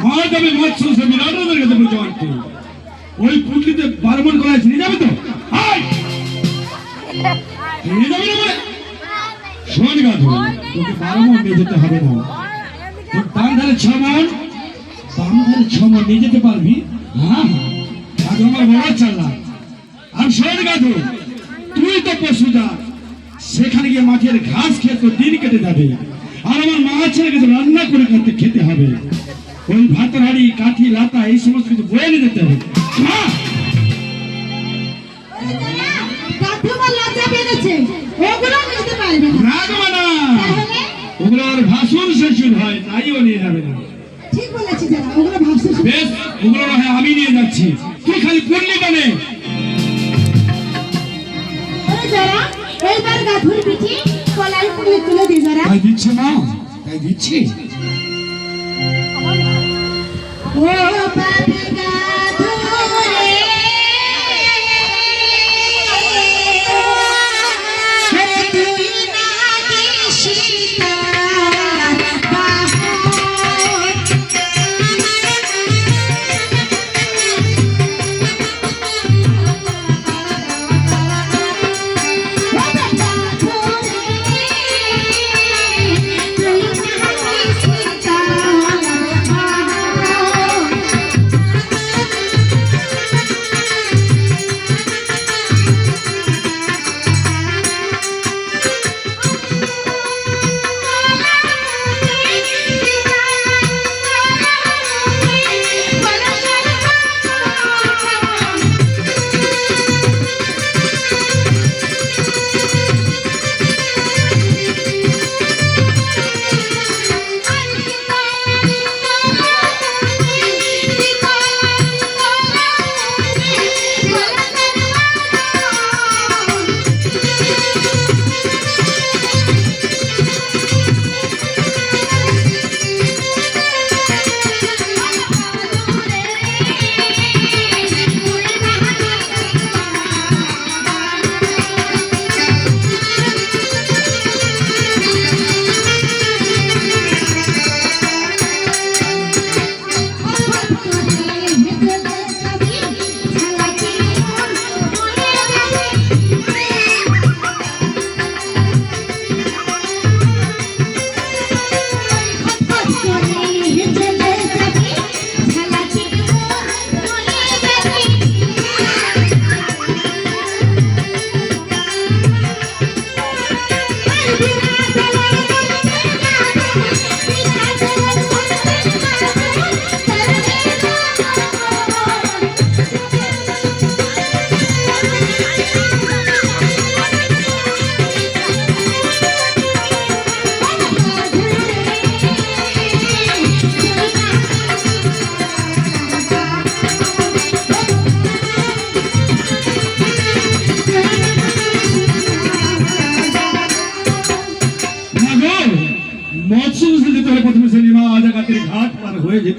মা যাবে মাছ সে বিরাটদের কাছে বলছে আনতে ওই পুটলিতে বারমন করায় নিয়ে যাবে তো নিয়ে যাবে না বলে শোন গাধু তোকে বারমন নিয়ে যেতে হবে না তোর বাম ধারে 6 মন নিয়ে যেতে পারবি। হ্যাঁ আজ আমার বড় চালা আর শোন গাধু তুই তো পশুদা সেখানে গিয়ে মাঠের ঘাস খেয়ে তো দিন কেটে যাবে আর আমার মাছের কাছে রান্না করে খেতে হবে ওই ভাতের হাড়ি কাঠি লাতা এই সমস্ত কিছু বয়ে নিয়ে যেতে হবে। ওগুলো আর ভাসুর শ্বশুর হয় তাইও নিয়ে যাবে না। বেশ ওগুলো হয় আমি নিয়ে যাচ্ছি তুই খালি পড়লি কেনে তাই দিচ্ছে না তাই দিচ্ছি মৎস্য যেতে হলে প্রথমে সিনেমা ঘাট পার হয়ে যেতে